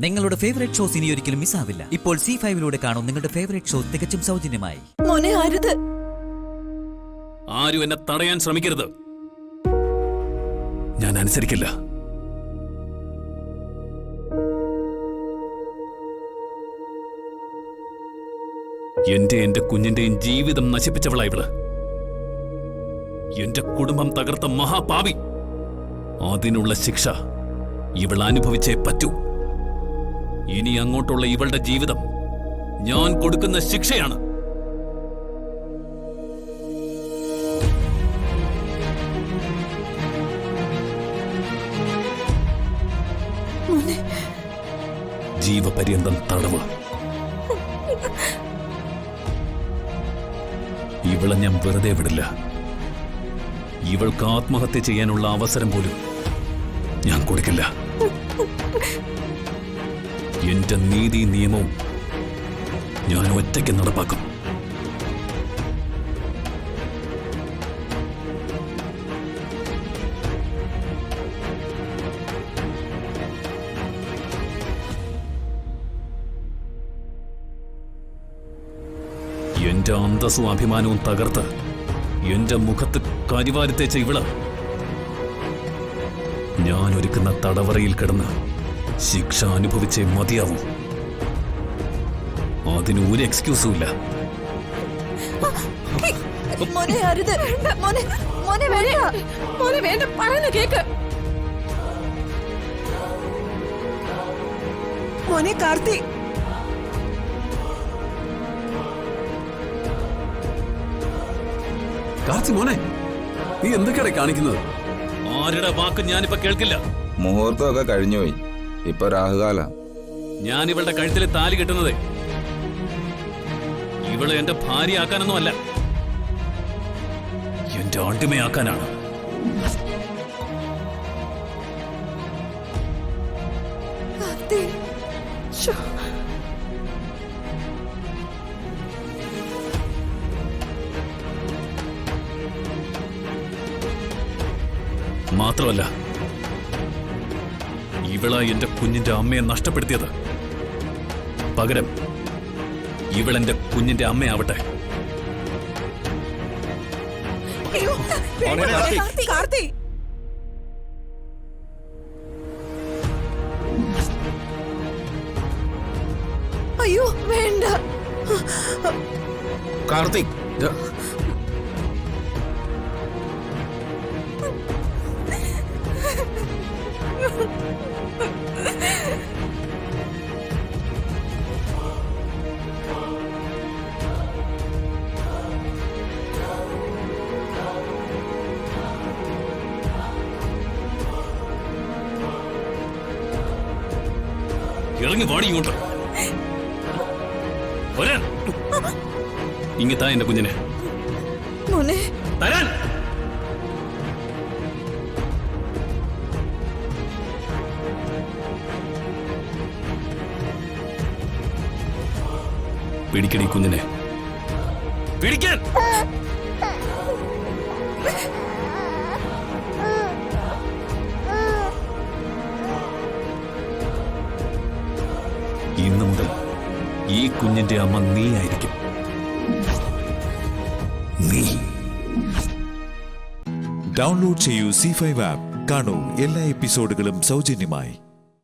നിങ്ങളുടെ favourite shows ഇനി ഒരിക്കലും മിസ്സാവില്ല. ഇപ്പോൾ C5-ലൂടെ കാണും നിങ്ങളുടെ ഫേവറേറ്റ് ഷോ തികച്ചും സൗജന്യമായി. മോനെ അരുത്. ആരും എന്നെ തടയാൻ ശ്രമിക്കരുത്. ഞാൻ അനുസരിക്കില്ല. എന്റെ കുഞ്ഞിന്റെയും ജീവിതം നശിപ്പിച്ചവളാ ഇവള്. എന്റെ കുടുംബം തകർത്ത മഹാപാപി. അതിനുള്ള ശിക്ഷ ഇവൾ അനുഭവിച്ചേ പറ്റൂ. ഇനി അങ്ങോട്ടുള്ള ഇവളുടെ ജീവിതം ഞാൻ കൊടുക്കുന്ന ശിക്ഷയാണ്. ജീവപര്യന്തം തടവ്. ഇവളെ ഞാൻ വെറുതെ വിടില്ല. ഇവൾക്ക് ആത്മഹത്യ ചെയ്യാനുള്ള അവസരം പോലും ഞാൻ കൊടുക്കില്ല. എന്റെ നീതി നിയമവും ഞാൻ ഒറ്റയ്ക്ക് നടപ്പാക്കും. എന്റെ അന്തസ്സും അഭിമാനവും തകർത്ത് എന്റെ മുഖത്ത് കരിവാരിത്തേച്ച ഇവള് ഞാൻ ഒരുക്കുന്ന തടവറയിൽ കിടന്ന് ശിക്ഷ അനുഭവിച്ചേ മതിയാവൂ. അതിന് ഒരു എക്സ്ക്യൂസും ഇല്ല. മോനെ അരുത്. മോനെ വേണ്ട, പറയുന്ന കേക്ക്. മോനെ കാർത്തി, കാർത്തി മോനെ, നീ എന്തൊക്കെയാണ് കാണിക്കുന്നത്? ആരുടെ വാക്ക് ഞാനിപ്പോ കേൾക്കില്ല. മുഹൂർത്തമൊക്കെ കഴിഞ്ഞുപോയി. ഇപ്പൊ രാഹുകാല. ഞാൻ ഇവളുടെ കഴുത്തിൽ താലി കെട്ടുന്നത് ഇവള് എന്റെ ഭാര്യയാക്കാനൊന്നും അല്ല, എന്റെ അടിമയാക്കാനാണ്. മാത്രമല്ല, ഇവളാ എന്റെ കുഞ്ഞിന്റെ അമ്മയെ നഷ്ടപ്പെടുത്തിയത്. പകരം ഇവളെന്റെ കുഞ്ഞിന്റെ അമ്മയാവട്ടെ. കാർത്തി, അയ്യോ വേണ്ട. കാർത്തിക്, ഇറങ്ങി വാടി ഇങ്ങോട്ട്. വരാൻ. ഇങ്ങത്താ എന്റെ കുഞ്ഞിനെ മോനെ തരാൻ. പിടിക്കടി കുഞ്ഞിനെ, പിടിക്കാൻ. ഇന്നു മുതൽ ഈ കുഞ്ഞിന്റെ അമ്മ നീ ആയിരിക്കും. നീ. ഡൗൺലോഡ് ചെയ്യൂ C5 ആപ്പ്. കാണൂ എല്ലാ എപ്പിസോഡുകളും സൗജന്യമായി.